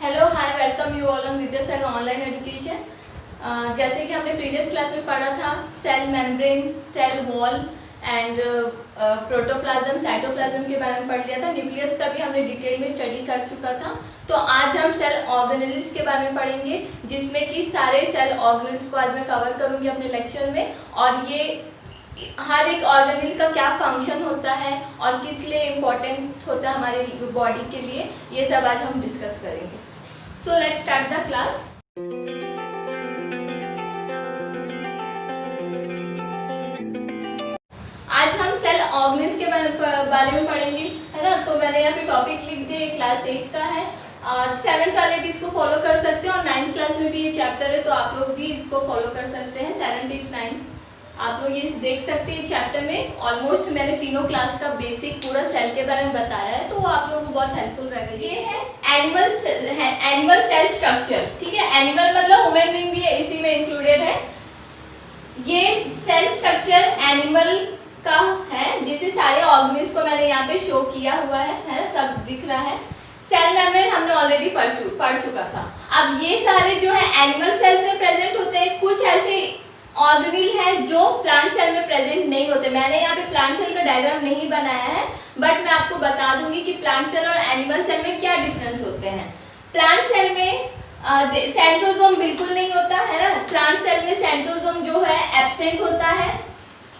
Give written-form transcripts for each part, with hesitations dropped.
Hello hi welcome you all on Vidyasagar online education. जैसे कि हमने प्रीवियस क्लास में पढ़ा था cell membrane, cell wall and protoplasm, cytoplasm के बारे में पढ़ लिया था। न्यूक्लियस का भी हमने डिटेल में स्टडी कर चुका था। तो आज हम सेल ऑर्गेनेल्स के बारे में पढ़ेंगे, जिसमें कि सारे सेल ऑर्गेनेल्स को आज मैं कवर करूँगी अपने लेक्चर में। और ये हर एक ऑर्गेनेल का क्या फंक्शन होता है और किस लिए इम्पोर्टेंट होता है हमारे बॉडी के लिए, ये सब आज हम डिस्कस करेंगे। So let's start the class. आज हम सेल ऑर्गेनेल्स के बारे में पढ़ेंगे, है ना। तो मैंने यहाँ पे टॉपिक लिख दिया, क्लास 8 का है। 7th वाले भी इसको फॉलो कर सकते हैं और 9th क्लास में भी ये चैप्टर है, तो आप लोग भी इसको फॉलो कर सकते हैं। 7th 8th 9th आप लोग ये देख सकते हैं। चैप्टर में ऑलमोस्ट मैंने तीनों क्लास का बेसिक पूरा सेल के बारे में बताया है, तो वो आप लोगों को बहुत हेल्पफुल रहेगा। ये है एनिमल सेल स्ट्रक्चर, ठीक है। एनिमल मतलब ह्यूमन बीइंग भी है, इसी में इंक्लूडेड है। ये सेल स्ट्रक्चर एनिमल का है, जिसे सारे ऑर्गेनेल्स को मैंने यहाँ पे शो किया हुआ है ना, सब दिख रहा है। सेल मेम्ब्रेन हमने ऑलरेडी पढ़ चुका था। अब ये सारे जो है एनिमल सेल्स में प्रेजेंट होते हैं। कुछ ऐसे ऑर्गेनेल है जो प्लांट सेल में प्रेजेंट नहीं होते। मैंने यहाँ पे प्लांट सेल का डायग्राम नहीं बनाया है, बट मैं आपको बता दूंगी कि प्लांट सेल और एनिमल सेल में क्या डिफरेंस होते हैं। प्लांट सेल में सेंट्रोसोम बिल्कुल नहीं होता है ना। प्लांट सेल में सेंट्रोसोम जो है एब्सेंट होता है।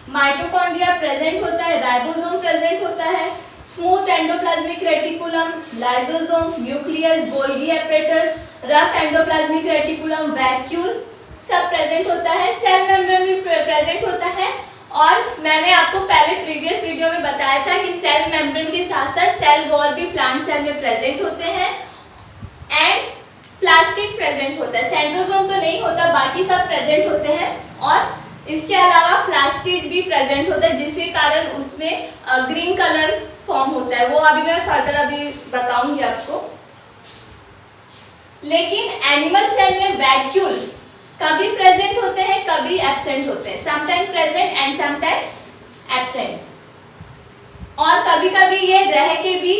माइटोकॉन्ड्रिया प्रेजेंट होता है, राइबोसोम प्रेजेंट होता है, smooth endoplasmic reticulum, lysosome, nucleus, Golgi apparatus, rough endoplasmic reticulum, vacuole सब प्रेजेंट होता है। सेल मेम्ब्रेन भी प्रेजेंट होता है। और मैंने आपको पहले प्रीवियस वीडियो में बताया था कि सेल मेम्ब्रेन के साथ साथ सेल वॉल भी प्लांट सेल में प्रेजेंट होते हैं एंड प्लास्टिड प्रेजेंट होता है। सेंट्रोसोम तो नहीं होता, बाकी सब प्रेजेंट होते हैं। और इसके अलावा प्लास्टिड भी प्रेजेंट होता है, जिसके कारण उसमें ग्रीन कलर फॉर्म होता है। वो अभी मैं फर्दर बताऊंगी आपको। लेकिन एनिमल सेल में वैक्यूल कभी प्रेजेंट होते हैं, कभी एब्सेंट होते हैं। Sometime present and sometime absent. और कभी कभी ये रह के भी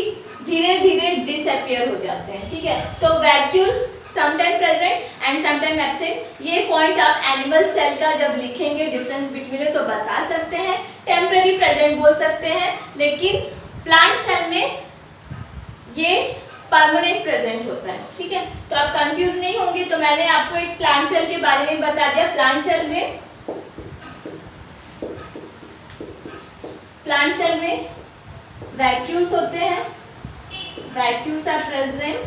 धीरे धीरे डिसअपियर हो जाते हैं, ठीक है। तो vacuole sometime present and sometime absent. ये पॉइंट आप एनिमल सेल का जब लिखेंगे डिफरेंस बिटवीन तो बता सकते हैं। टेम्परेरी प्रेजेंट बोल सकते हैं, लेकिन प्लांट सेल में ये परमानेंट प्रेजेंट होता है, ठीक है। तो आप कंफ्यूज नहीं होंगे। तो मैंने आपको एक प्लांट सेल के बारे में बता दिया। प्लांट सेल में वैक्यूल्स होते हैं। Vacuoles are present,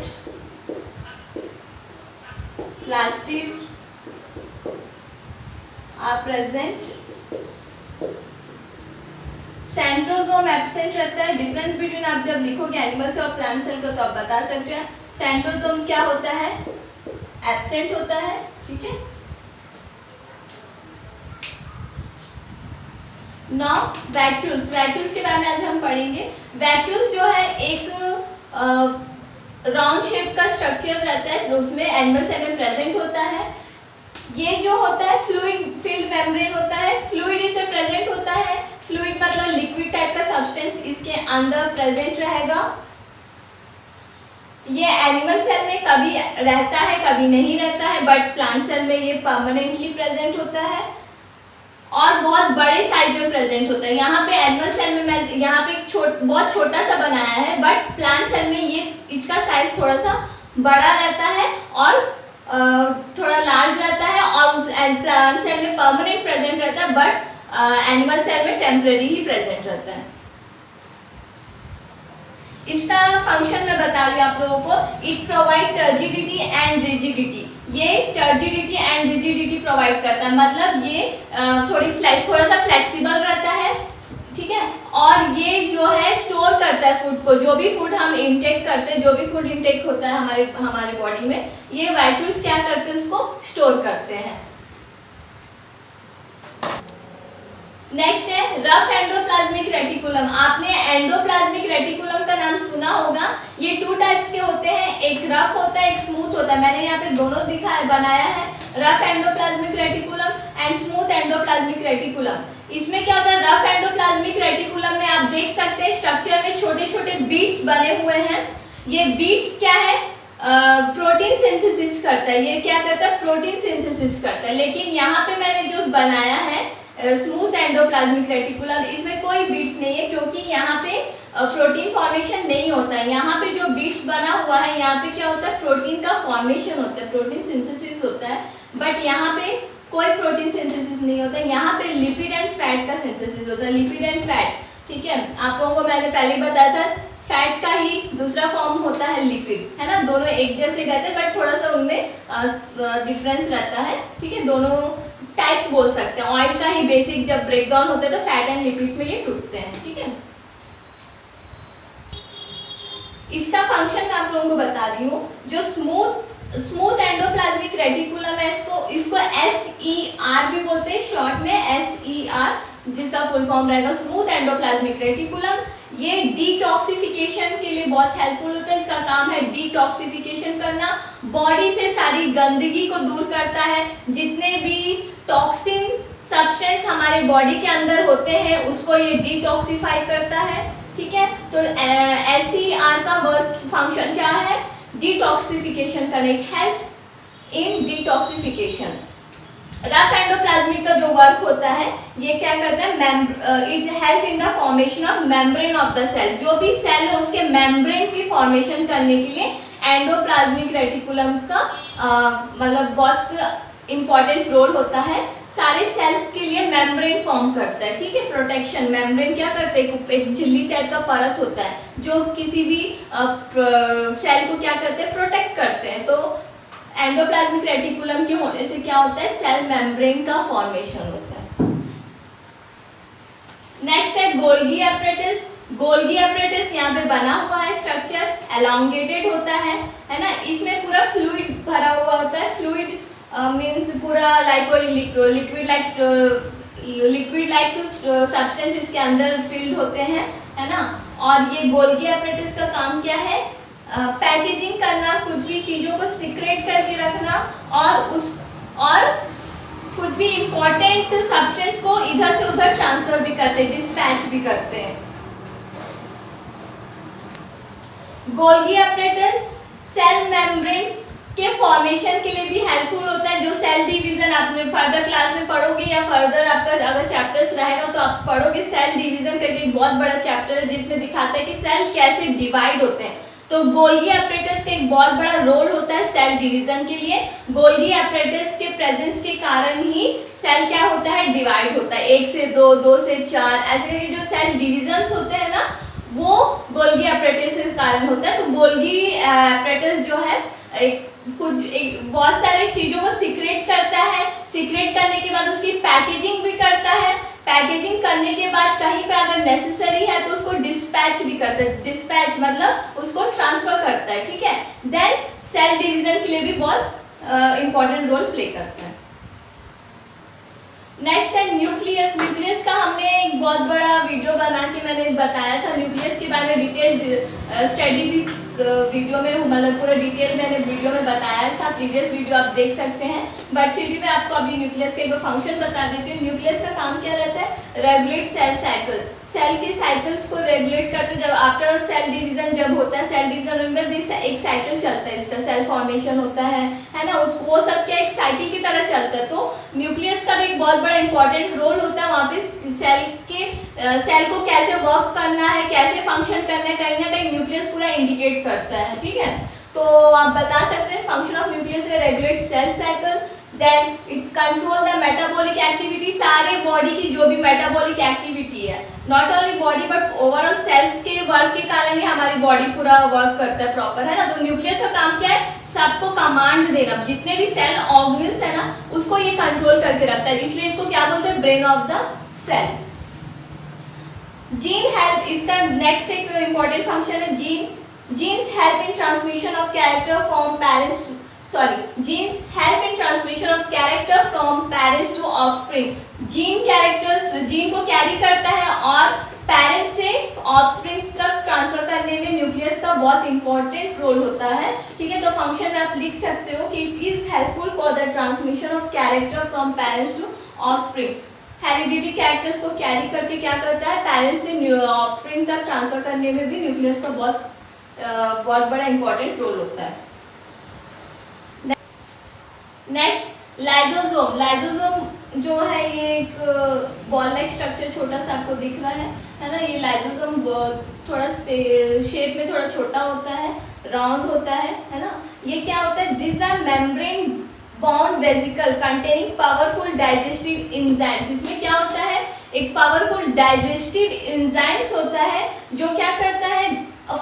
plastid are present, centrosome absent रहता है। डिफरेंस बिटवीन आप जब लिखोगे एनिमल सेल और प्लांट सेल का, तो आप बता सकते हैं सेंट्रोसोम क्या होता है, एब्सेंट होता है, ठीक है। नाउ वैक्यूल्स के बारे में आज हम पढ़ेंगे। वैक्यूल्स जो है एक राउंड शेप का स्ट्रक्चर रहता है, उसमें एनिमल सेल में प्रेजेंट होता है। ये जो होता है फ्लूइड फिल्ड मेम्ब्रेन होता है। फ्लूइड इसमें प्रेजेंट होता है। फ्लूइड मतलब लिक्विड टाइप का सब्सटेंस इसके अंदर प्रेजेंट रहेगा। ये एनिमल सेल में कभी रहता है, कभी नहीं रहता है, बट प्लांट सेल में ये परमानेंटली प्रेजेंट होता है और बहुत बड़े साइज में प्रेजेंट होता है। यहाँ पे एनिमल सेल में मैं यहाँ पे बहुत छोटा सा बनाया है, बट प्लांट सेल में ये इसका साइज थोड़ा सा बड़ा रहता है और थोड़ा लार्ज रहता है। और उस प्लांट सेल में परमानेंट प्रेजेंट रहता है, बट एनिमल सेल में टेम्परेरी ही प्रेजेंट रहता है। इसका फंक्शन मैं बता रही हूँ आप लोगों को। It provide turgidity and rigidity. ये टर्जिडिटी एंड रिजिडिटी प्रोवाइड करता है, मतलब ये थोड़ा सा फ्लेक्सिबल रहता है, ठीक है। और ये जो है स्टोर करता है फूड को। जो भी फूड हम इंटेक करते हैं, जो भी फूड इंटेक होता है हमारे बॉडी में, ये वैक्यूल्स क्या करते हैं, उसको स्टोर करते हैं। नेक्स्ट है रफ एंडोप्लाज्मिक रेटिकुलम। आपने एंडोप्लाज्मिक रेटिकुलम का नाम सुना होगा। ये 2 टाइप्स के होते हैं, एक रफ होता है, एक स्मूथ होता है। मैंने यहाँ पे दोनों बनाया है, rough endoplasmic reticulum and smooth endoplasmic reticulum. इसमें क्या होता है, रफ एंडोप्लाज्मिक रेटिकुलम में आप देख सकते हैं स्ट्रक्चर में छोटे छोटे बीड्स बने हुए हैं। ये बीड्स क्या है, प्रोटीन सिंथेसिस करता है। ये क्या करता है? प्रोटीन सिंथेसिस करता है। लेकिन यहाँ पे मैंने जो बनाया है स्मूथ एंडोप्लाज्मिक रेटिकुलम, इसमें कोई बीट्स नहीं है क्योंकि यहाँ पे प्रोटीन फॉर्मेशन नहीं होता है। यहाँ पे जो बीट्स बना हुआ है, यहाँ पे क्या होता है? प्रोटीन का फॉर्मेशन होता है, प्रोटीन सिंथेसिस होता है। बट यहाँ पे कोई प्रोटीन सिंथेसिस नहीं होता है, यहाँ पे लिपिड एंड फैट का सिंथेसिस होता है, लिपिड एंड फैट। ठीक है, आप लोगों को मैंने पहले ही बताया था, फैट का ही दूसरा फॉर्म होता है लिपिड, है ना। दोनों एक जैसे रहते हैं बट थोड़ा सा उनमें डिफरेंस रहता है। ठीक है, दोनों टाइप्स बोल सकते हैं। ऑयल का ही बेसिक जब ब्रेकडाउन होता है तो फैट एंड लिपिड्स में ये टूटते हैं। ठीक है, इसका फंक्शन मैं आप लोगों को बता रही हूँ। जो स्मूथ एंडोप्लाज्मिक रेटिकुलम है, इसको SER भी बोलते हैं, शॉर्ट में SER, जिसका फुल फॉर्म रहेगा स्मूथ एंडोप्लाज्मिक रेटिकुलम। ये डिटॉक्सिफिकेशन के लिए बहुत हेल्पफुल होता है। इसका काम है डिटॉक्सिफिकेशन करना, बॉडी से सारी गंदगी को दूर करता है। जितने भी टॉक्सिन सब्सटेंस हमारे बॉडी के अंदर होते हैं उसको ये डिटॉक्सिफाई करता है। ठीक है, तो SER का वर्क फंक्शन क्या है? डिटॉक्सिफिकेशन करना, it helps in detoxification. Rough endoplasmic का जो वर्क होता है, ये क्या करता है? It help in the formation of membrane of the cell. जो भी सेल है उसके मेम्ब्रेन की फॉर्मेशन करने के लिए एंडोप्लाज्मिक रेटिकुलम का मतलब बहुत इंपॉर्टेंट रोल होता है। सारे सेल्स के लिए मेम्ब्रेन फॉर्म करता है। ठीक है, प्रोटेक्शन मेम्ब्रेन क्या करते हैं? एक झिल्ली टाइप का परत होता है जो किसी भी सेल को क्या करते हैं? प्रोटेक्ट करते हैं। तो एंडोप्लाज्मिक रेटिकुलम के होने से क्या होता है? सेल मेम्ब्रेन का फॉर्मेशन होता है। नेक्स्ट है गोल्गी एपरेटस। गोल्गी एपरेटस यहाँ पे बना हुआ है स्ट्रक्चर, एलोंगेटेड होता है ना। इसमें पूरा फ्लूइड भरा हुआ होता है। फ्लूइड मीन्स पूरा लाइक कोई लिक्विड लाइक सब्सटेंस इसके अंदर फिल्ड होते हैं, है ना। और ये गोल्गी एपरेटस का काम क्या है? पैकेजिंग करना, कुछ भी चीज़ों को सीक्रेट करके रखना और कुछ भी इम्पोर्टेंट सब्सटेंस को इधर से उधर ट्रांसफर भी करते हैं, डिस्पैच भी करते हैं। गोल्गी एपरेटस सेल मेम्ब्रेन्स के फॉर्मेशन के लिए भी हेल्पफुल होता है। जो सेल डिवीजन आपने फर्दर क्लास में पढ़ोगे या फर्दर आपका अगर चैप्टर्स रहेगा तो आप पढ़ोगे, सेल डिवीजन करके एक बहुत बड़ा चैप्टर है जिसमें दिखाता है कि सेल कैसे डिवाइड होते हैं। तो गोल्गी एपरेटस का एक बहुत बड़ा रोल होता है सेल डिवीजन के लिए। गोल्गी एपरेटस के प्रेजेंस के कारण ही सेल क्या होता है? डिवाइड होता है। 1 से 2, 2 से 4, ऐसे करके जो सेल डिविजन्स होते हैं ना, वो गोल्गी एपरेटस के कारण होता है। तो गोल्गी एपरेटस जो है बहुत सारे चीज़ों को सीक्रेट करता है। सीक्रेट करने के बाद उसकी पैकेजिंग भी करता है। पैकेजिंग करने के बाद कहीं पे अगर नेसेसरी है तो उसको डिस्पैच भी करता है। डिस्पैच मतलब उसको ट्रांसफर करता है। ठीक है, देन सेल डिवीजन के लिए भी बहुत इंपॉर्टेंट रोल प्ले करता है। नेक्स्ट है न्यूक्लियस। न्यूक्लियस का हमने एक बहुत बड़ा वीडियो बना के मैंने बताया था। न्यूक्लियस के बारे में डिटेल स्टडी भी वीडियो में, मतलब पूरा डिटेल मैंने वीडियो में बताया था, प्रीवियस वीडियो आप देख सकते हैं। बट फिर भी मैं आपको अभी न्यूक्लियस का एक फंक्शन बता देती हूँ। न्यूक्लियस का काम क्या रहता है? Regulate cell cycle. सेल के साइकिल्स को रेगुलेट करते, जब आफ्टर सेल डिवीजन जब होता है, सेल डिवीजन में एक साइकिल चलता है, इसका सेल फॉर्मेशन होता है ना। वो सब क्या एक साइकिल की तरह चलता है। तो न्यूक्लियस का भी एक बहुत बड़ा इंपॉर्टेंट रोल होता है वहाँ पे। सेल को कैसे वर्क करना है, कैसे फंक्शन करना है, कहीं ना कहीं न्यूक्लियस पूरा इंडिकेट करता है। ठीक है, तो आप बता सकते हैं फंक्शन ऑफ न्यूक्लियस है regulate cell cycle, then it's control the metabolic activity. सारे बॉडी की जो भी मेटाबॉलिक एक्टिविटी है, not only body but overall cells के वर्क के कारण ही हमारी बॉडी पूरा वर्क करता है प्रॉपर, है ना। तो न्यूक्लियस का काम क्या है? सबको कमांड देना। जितने भी सेल ऑर्गेन्स है ना, उसको ये कंट्रोल करके रखता है, इसलिए इसको क्या बोलते हैं? Brain of the cell. Gene help, इसका नेक्स्ट एक इंपॉर्टेंट फंक्शन है gene. Genes help in transmission of character from parents genes help in transmission of character from parents to offspring. Gene को कैरी करता है और पेरेंट्स से offspring तक transfer करने में न्यूक्लियस का बहुत इंपॉर्टेंट रोल होता है। ठीक है, तो फंक्शन में आप लिख सकते हो कि it is helpful for the transmission of character from parents to offspring. Heredity characters को कैरी करके क्या करता है? पेरेंट्स से ऑफस्प्रिंग तक ट्रांसफर करने में भी न्यूक्लियस का बहुत बड़ा इंपॉर्टेंट रोल होता है। Next lysosome. लाइजोसोम जो है ये एक बॉल लाइक स्ट्रक्चर छोटा सा आपको दिख रहा है ना। ये लाइजोसोम थोड़ा शेप में थोड़ा छोटा होता है, राउंड होता है ना। ये क्या होता है, this are membrane bound vesicle containing powerful digestive enzymes. इसमें क्या होता है, एक पावरफुल डाइजेस्टिव एंजाइम्स होता है जो क्या करता है,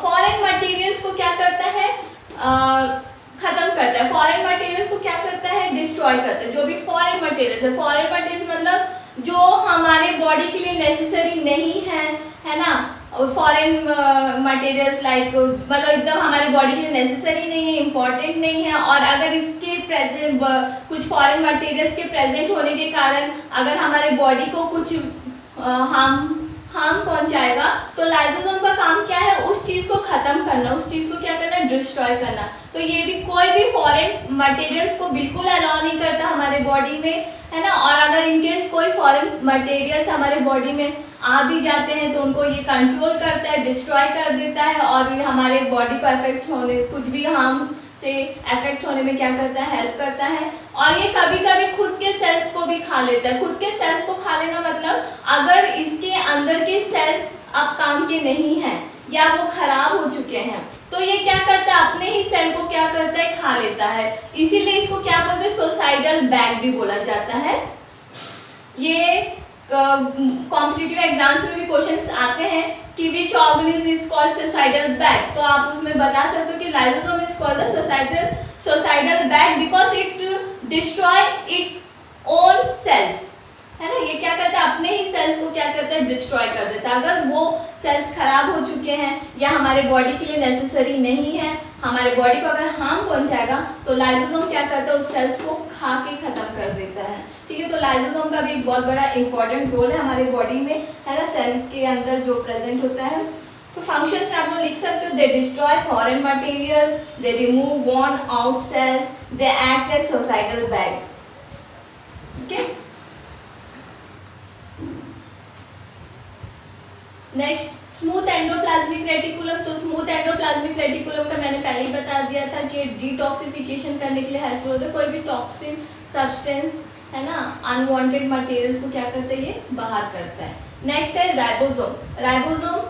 फॉरेन मटेरियल्स को क्या करता है, खत्म करता है। फॉरेन मटेरियल्स को क्या करता है, डिस्ट्रॉय करता है। जो भी फॉरेन मटेरियल्स है, फॉरेन मटेरियल्स मतलब जो हमारे बॉडी के लिए नेसेसरी नहीं है ना। फॉरेन मटेरियल्स लाइक मतलब एकदम हमारी बॉडी के लिए नेसेसरी नहीं है, इम्पॉर्टेंट नहीं है, और अगर इसके प्रेजेंट कुछ फॉरेन मटेरियल्स के प्रेजेंट होने के कारण अगर हमारे बॉडी को कुछ हार्म पहुंचाएगा, तो लाइसोसोम का काम क्या है, उस चीज को खत्म करना, उस चीज को क्या करना, डिस्ट्रॉय करना। तो ये भी कोई भी फॉरेन मटेरियल्स को बिल्कुल अलाउ नहीं करता हमारे बॉडी में, है ना। और अगर इनकेस कोई फॉरेन मटेरियल्स हमारे बॉडी में आ भी जाते हैं तो उनको ये कंट्रोल करता है, डिस्ट्रॉय कर देता है, और ये हमारे बॉडी को अफेक्ट होने, कुछ भी हार्म से अफेक्ट होने में क्या करता है, हेल्प करता है। और ये कभी कभी खुद के सेल्स को भी खा लेता है। खुद के सेल्स को खा लेना मतलब अगर इसके अंदर के सेल्स अब काम के नहीं हैं या वो खराब हो चुके हैं, तो ये क्या करता है, अपने ही सेल को क्या करता है, खा लेता है। इसीलिए इसको क्या बोलते हैं, सुसाइडल बैग भी बोला जाता है। ये कॉम्पिटिटिव एग्जाम्स में भी क्वेश्चंस आते हैं कि which organism is called suicidal bag, तो आप उसमें बता सकते हो कि lysosome is called the suicidal bag because it destroy its own cells, है ना। ये क्या करता है, अपने ही सेल्स को क्या करता है, डिस्ट्रॉय कर देता है। अगर वो सेल्स खराब हो चुके हैं या हमारे बॉडी के लिए नेसेसरी नहीं है, हमारे बॉडी को अगर हार्म पहुंचाएगा, तो लाइसोसोम क्या करता है, उस सेल्स को खा के खत्म कर देता है। ठीक है, तो लाइसोसोम का भी एक बहुत बड़ा इंपॉर्टेंट रोल है हमारे बॉडी में, है ना, सेल के अंदर जो प्रेजेंट होता है। तो फंक्शंस में आप लोग लिख सकते हो, they destroy foreign materials, they remove worn out cells, they act as suicidal bag. Okay, next smooth endoplasmic reticulum. तो स्मूथ एंडोप्लाज्मिक रेटिकुलम का मैंने पहले ही बता दिया था कि डिटॉक्सिफिकेशन करने के लिए हेल्पफुल होता है। कोई भी टॉक्सिन सब्सटेंस, है ना, अनवांटेड मटेरियल्स को क्या करता है, ये बाहर करता है। नेक्स्ट है ribosome. Ribosome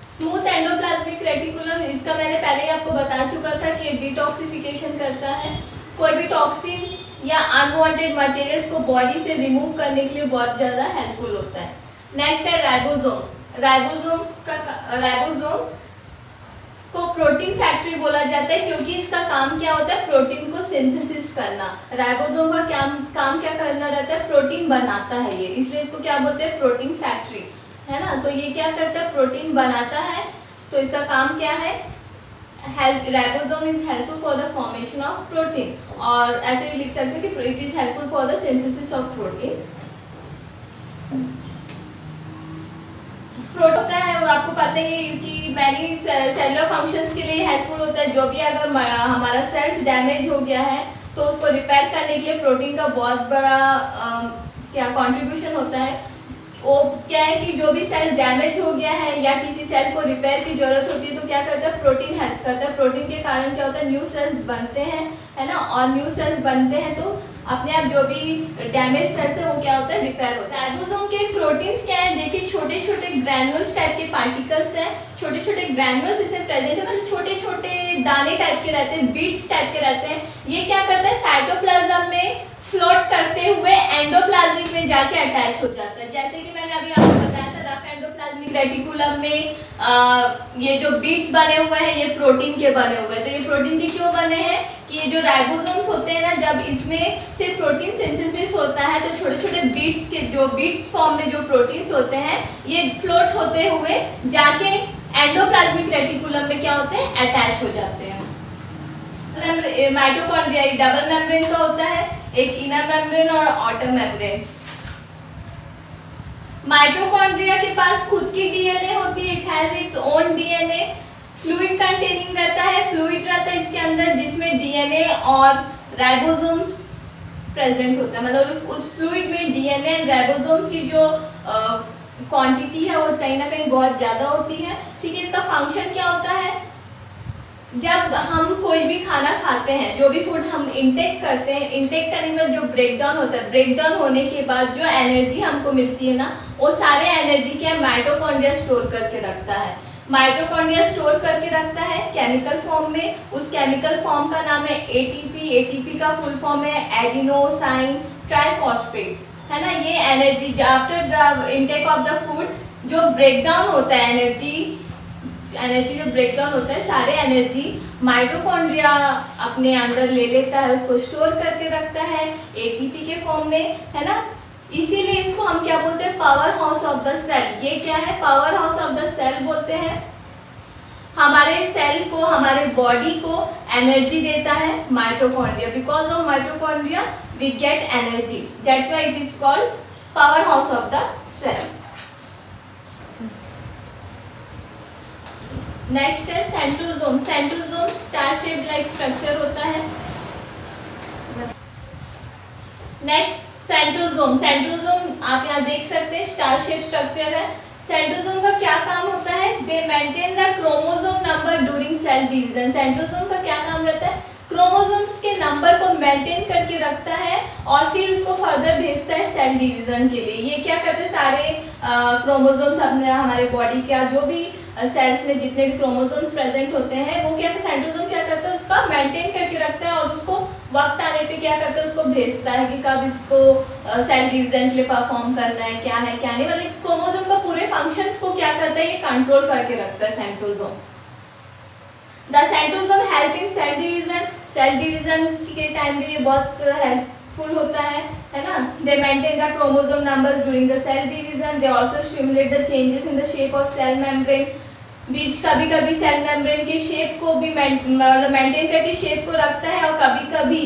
smooth endoplasmic reticulum, इसका मैंने पहले ही आपको बता चुका था कि डिटॉक्सिफिकेशन करता है। कोई भी टॉक्सिन्स या अनवांटेड मटेरियल्स को बॉडी से रिमूव करने के लिए बहुत ज़्यादा हेल्पफुल होता है। नेक्स्ट है राइबोसोम। राइबोसोम को प्रोटीन फैक्ट्री बोला जाता है क्योंकि इसका काम क्या होता है, प्रोटीन को सिंथेसिस करना। राइबोसोम का काम क्या करना रहता है, प्रोटीन बनाता है ये, इसलिए इसको क्या बोलते हैं, प्रोटीन फैक्ट्री, है ना। तो ये क्या करता है, प्रोटीन बनाता है। तो इसका काम क्या है, ribosome is helpful for the formation of protein, और ऐसे भी लिख सकते हो कि it is helpful for the synthesis of protein. Protein होता है, वो आपको पता ही है कि मैनी सेलुलर फंक्शंस के लिए हेल्पफुल होता है। जो भी अगर हमारा सेल्स डैमेज हो गया है तो उसको रिपेयर करने के लिए प्रोटीन का बहुत बड़ा क्या कंट्रीब्यूशन होता है। वो क्या है कि जो भी सेल डैमेज हो गया है या किसी सेल को रिपेयर की जरूरत होती है, तो क्या करता है, प्रोटीन हेल्प करता है। प्रोटीन के कारण क्या होता है, न्यू सेल्स बनते हैं, है ना, और न्यू सेल्स बनते हैं तो अपने आप जो भी डैमेज सेल्स है वो क्या होता है, रिपेयर होता है। राइबोसोम के प्रोटीन्स क्या है, देखिए छोटे छोटे ग्रैन्युल्स टाइप के पार्टिकल्स हैं, छोटे छोटे ग्रैन्युल्स इसमें प्रेजेंट है, मतलब छोटे छोटे दाने टाइप के रहते हैं, बीड्स टाइप के रहते हैं। ये क्या करता है, साइटोप्लाज्म में फ्लोट करते हुए एंडोप्लाज्म में जाके अटैच हो जाता है। जैसे कि मैंने अभी आपको बताया था, रफ एंडोप्लाज्मिक रेटिकुलम में ये जो बीड्स बने हुए हैं ये प्रोटीन के बने हुए हैं। तो ये प्रोटीन के क्यों बने हैं कि ये जो राइबोसोम्स होते हैं ना, जब इसमें से प्रोटीन सिंथेसिस होता है तो छोटे छोटे बीड्स के जो बीड्स फॉर्म में जो प्रोटीन्स होते हैं ये फ्लोट होते हुए जाके एंडोप्लाज्मिक रेटिकुलम में क्या होते हैं, अटैच हो जाते हैं। माइटोकॉन्ड्रिया डबल मेम्ब्रेन का होता है, एक इनर मेम्ब्रेन और आउटर मेम्ब्रेन। माइटोकॉन्ड्रिया के पास खुद की डीएनए होती है, it has its own DNA. Fluid containing रहता है, फ्लूइड रहता है इसके अंदर जिसमें डीएनए और राइबोसोम्स प्रेजेंट होता है। मतलब उस फ्लूइड में डीएनए एंड राइबोसोम्स की जो क्वांटिटी है वो कहीं ना कहीं बहुत ज़्यादा होती है। ठीक है, इसका फंक्शन क्या होता है, जब हम कोई भी खाना खाते हैं, जो भी फूड हम इंटेक करते हैं, इंटेक करने में जो ब्रेक डाउन होता है, ब्रेक डाउन होने के बाद जो एनर्जी हमको मिलती है ना, वो सारे एनर्जी क्या माइटोकॉन्ड्रिया स्टोर करके रखता है। माइटोकॉन्ड्रिया स्टोर करके रखता है केमिकल फॉर्म में। उस केमिकल फॉर्म का नाम है एटीपी। एटीपी का फुल फॉर्म है एडिनोसाइन ट्राइफॉस्फेट, है ना। ये energy after the intake of the food जो ब्रेक डाउन होता है, एनर्जी जो ब्रेक डाउन होता है, सारे एनर्जी माइटोकॉन्ड्रिया अपने अंदर ले लेता है, उसको स्टोर करके रखता है एटीपी के फॉर्म में, है ना। इसीलिए इसको हम क्या बोलते हैं, power house of the cell. ये क्या है, power house of the cell बोलते हैं। हमारे सेल को, हमारे बॉडी को एनर्जी देता है mitochondria. Because of mitochondria we get energy, that's why it is called power house of the cell. Next है centrosome. Centrosome star shape like structure होता है। Next centrosome. सेंट्रोसोम आप यहाँ देख सकते हैं, स्टार शेप स्ट्रक्चर है। सेंट्रोसोम का क्या काम होता है, they maintain the chromosome number during cell division. Centrosome का क्या काम रहता है, क्रोमोसोम्स के नंबर को मेंटेन करके रखता है और फिर उसको फर्दर भेजता है सेल डिवीजन के लिए। ये क्या करते हैं, सारे क्रोमोसोम्स अपने हमारे बॉडी का जो भी सेल्स में जितने भी क्रोमोसोम्स प्रेजेंट होते हैं, वो क्या सेंट्रोसोम क्या करता है, उसका मेंटेन करके रखता है और उसको वक्त आने पे क्या करता है, उसको भेजता है कि कब इसको सेल डिवीजन के लिए परफॉर्म करना है, क्या है क्या नहीं, मतलब क्रोमोसोम का पूरे फंक्शंस को क्या करता है, ये कंट्रोल करके रखता है centrosome. The centrosome help in cell division. Cell division के टाइम भी ये बहुत हेल्पफुल होता है ना। They maintain the chromosome number during the cell division. They also stimulate the changes in the shape of cell membrane. बीच कभी कभी सेल मेम्ब्रेन के शेप को भी मेंटेन करके शेप को रखता है और कभी कभी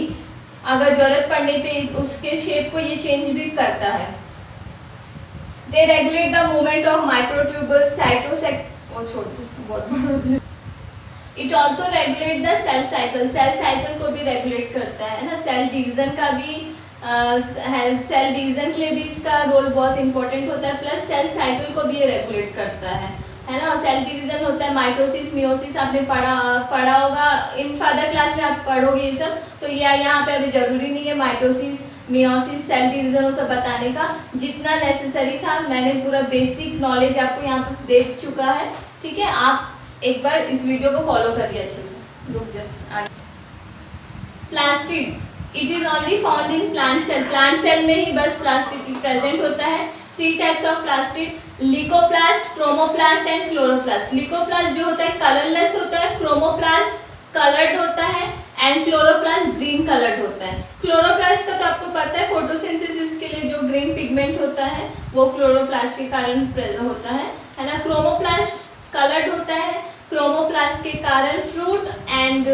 अगर जरूरत पड़ने पे उसके शेप को ये चेंज भी करता है। They regulate the movement of microtubules, बहुत it also regulate the cell cycle. Cell cycle को भी रेगुलेट करता है ना। सेल डिवीजन का भी सेल डिवीजन के लिए भी इसका रोल बहुत इंपॉर्टेंट होता है, प्लस सेल साइकिल को भी ये रेगुलेट करता है ना। सेल डिवीजन होता है माइटोसिस, मियोसिस, आपने पढ़ा होगा, इन फर्दर क्लास में आप पढ़ोगे ये सब, तो ये यहाँ पे अभी जरूरी नहीं है माइटोसिस, मियोसिस, सेल डिवीजन वो सब बताने का। जितना नेसेसरी था मैंने पूरा बेसिक नॉलेज आपको यहाँ पे दे चुका है, ठीक है। आप एक बार इस वीडियो को फॉलो करिए अच्छे से। रुक जाए। Plastid, it is only found in plant cell. Plant cell में ही बस प्लास्टिड प्रेजेंट होता है। 3 types of plastid, leucoplast, chromoplast and chloroplast. Leucoplast जो होता है कलरलेस होता है, क्रोमोप्लास्ट कलर्ड होता है एंड क्लोरोप्लास्ट ग्रीन कलर्ड होता है। क्लोरोप्लास्ट का तो आपको पता है, फोटोसिंथेसिस के लिए जो ग्रीन पिगमेंट होता है वो क्लोरोप्लास्ट के कारण होता है ना। क्रोमोप्लास्ट कलर्ड होता है। क्रोमोप्लास्ट के कारण फ्रूट एंड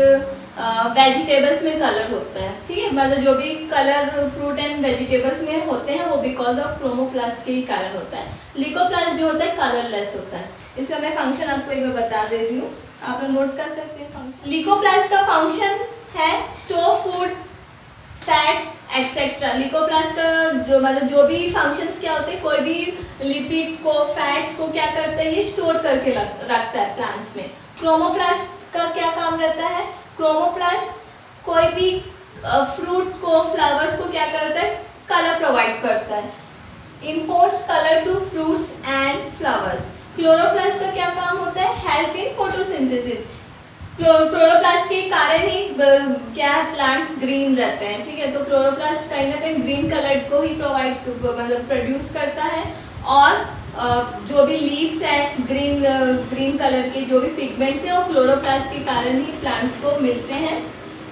वेजिटेबल्स में कलर होता है, ठीक है। मतलब जो भी कलर फ्रूट एंड वेजिटेबल्स में होते हैं वो बिकॉज ऑफ क्रोमोप्लास्ट के ही कारण होता है। लिकोप्लास्ट जो होता है कलरलेस होता है। इसका मैं फंक्शन आपको एक बार बता दे रही हूँ, आप लोग नोट कर सकते हैं फंक्शन। लिकोप्लास्ट का फंक्शन है store food, fats etcetera. Leukoplast का जो मतलब जो भी फंक्शंस क्या होते हैं, कोई भी लिपिड्स को, फैट्स को क्या करता है, ये स्टोर करके रखता है प्लांट्स में। क्रोमोप्लास्ट का क्या काम रहता है, क्रोमोप्लास्ट कोई भी फ्रूट को, फ्लावर्स को क्या करता है, कलर प्रोवाइड करता है, imparts colour to fruits and flowers. Chloroplast का क्या काम होता है, हेल्प इन फोटोसिंथेसिस। क्लोरोप्लास्ट के कारण ही क्या प्लांट्स ग्रीन रहते हैं, ठीक है। तो क्लोरोप्लास्ट कहीं ना कहीं ग्रीन कलर को ही प्रोवाइड मतलब प्रोड्यूस करता है और जो भी लीव्स है ग्रीन कलर के जो भी पिगमेंट्स है वो क्लोरोप्लास्ट के कारण ही प्लांट्स को मिलते हैं,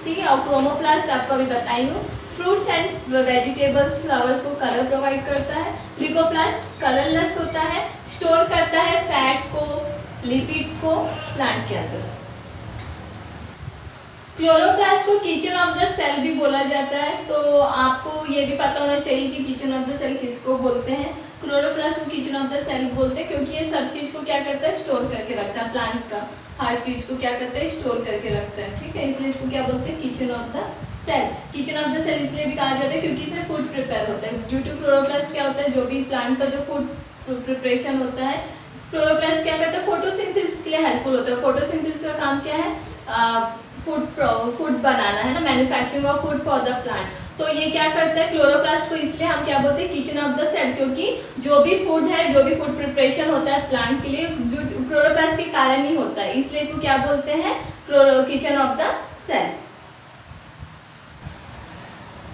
ठीक है। और क्रोमोप्लास्ट आपको अभी बताई हूँ, फ्रूट्स एंड वेजिटेबल्स, फ्लावर्स को कलर प्रोवाइड करता है। लिकोप्लास्ट कलरलेस होता है, स्टोर करता है फैट को, लिपिड्स को प्लांट के अंदर। क्लोरोप्लास्ट को किचन ऑफ द सेल भी बोला जाता है, तो आपको ये भी पता होना चाहिए कि किचन ऑफ द सेल किसको बोलते हैं। क्लोरोप्लास्ट को किचन ऑफ द सेल बोलते हैं क्योंकि ये सब चीज़ को क्या करता है, स्टोर करके रखता है। प्लांट का हर चीज़ को क्या करता है, स्टोर करके रखता है, ठीक है। इसलिए इसको क्या बोलते हैं, kitchen of the cell. Kitchen of the cell इसलिए भी कहा जाता है क्योंकि इसमें फूड प्रिपेयर होता है। ड्यू टू क्लोरोप्लास्ट क्या होता है, जो भी प्लांट का जो फूड प्रिपरेशन होता है, क्लोरोप्लास्ट क्या करता है, फोटोसिंथेसिस के लिए हेल्पफुल होता है। फोटोसिंथेसिस का काम क्या है, फूड बनाना है ना, manufacturing of food for the plant. तो ये क्या करता है, क्लोरोप्लास्ट को इसलिए हम क्या बोलते हैं, किचन ऑफ द सेल, क्योंकि जो भी फूड है, जो भी फूड प्रिपरेशन होता है प्लांट के लिए, जो क्लोरोप्लास्ट के कारण ही होता है, इसलिए इसको क्या बोलते हैं, kitchen of the cell.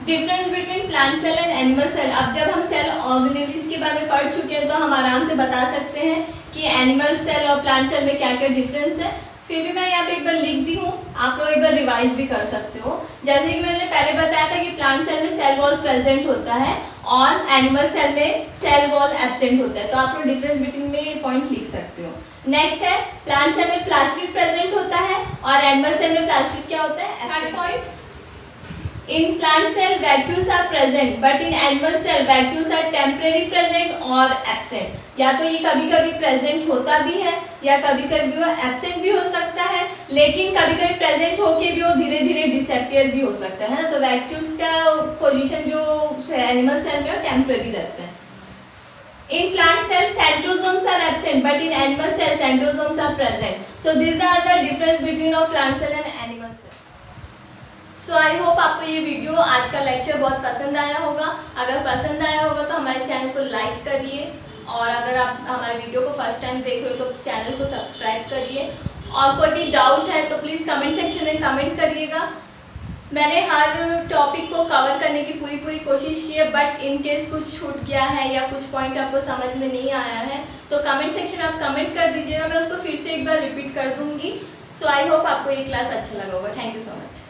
Difference between plant cell and animal cell. अब जब हम सेल ऑर्गेनेल्स के बारे में पढ़ चुके हैं तो हम आराम से बता सकते हैं कि एनिमल सेल और प्लांट सेल में क्या क्या डिफरेंस है। फिर भी मैं यहाँ पे एक बार लिख दी हूँ, आप लोग एक बार रिवाइज भी कर सकते हो। जैसे कि मैंने पहले बताया था कि प्लांट सेल में सेल वॉल प्रेजेंट होता है और एनिमल सेल में सेल वॉल एब्सेंट होता है, तो आप लोग डिफरेंस बिटवीन में ये पॉइंट लिख सकते हो। नेक्स्ट है, प्लांट सेल में प्लास्टिड प्रेजेंट होता है और एनिमल सेल में प्लास्टिड क्या होता है, absent. Point, in plant cell vacuoles are present but in animal cell vacuoles are temporary present और absent। या तो ये कभी कभी प्रेजेंट होता भी है या कभी कभी वो एब्सेंट भी हो सकता है, लेकिन कभी कभी प्रेजेंट होके भी वो धीरे धीरे डिसअपियर भी हो सकता है ना। तो वैक्यूल्स का पोजीशन जो एनिमल सेल में वो टेम्पररी रहता है। In plant cell centrosomes are absent but in animal cell centrosomes are present. So these are the difference between of plant cell and animal cell. So I hope आपको ये video, आज का lecture बहुत पसंद आया होगा। अगर पसंद आया होगा तो हमारे चैनल को लाइक करिए और अगर आप हमारे वीडियो को फर्स्ट टाइम देख रहे हो तो चैनल को सब्सक्राइब करिए। और कोई भी डाउट है तो प्लीज़ कमेंट सेक्शन में कमेंट करिएगा। मैंने हर टॉपिक को कवर करने की पूरी कोशिश की है, बट इन केस कुछ छूट गया है या कुछ पॉइंट आपको समझ में नहीं आया है तो कमेंट सेक्शन में आप कमेंट कर दीजिएगा, मैं उसको फिर से एक बार रिपीट कर दूँगी। सो आई होप आपको ये क्लास अच्छा लगा होगा। Thank you so much.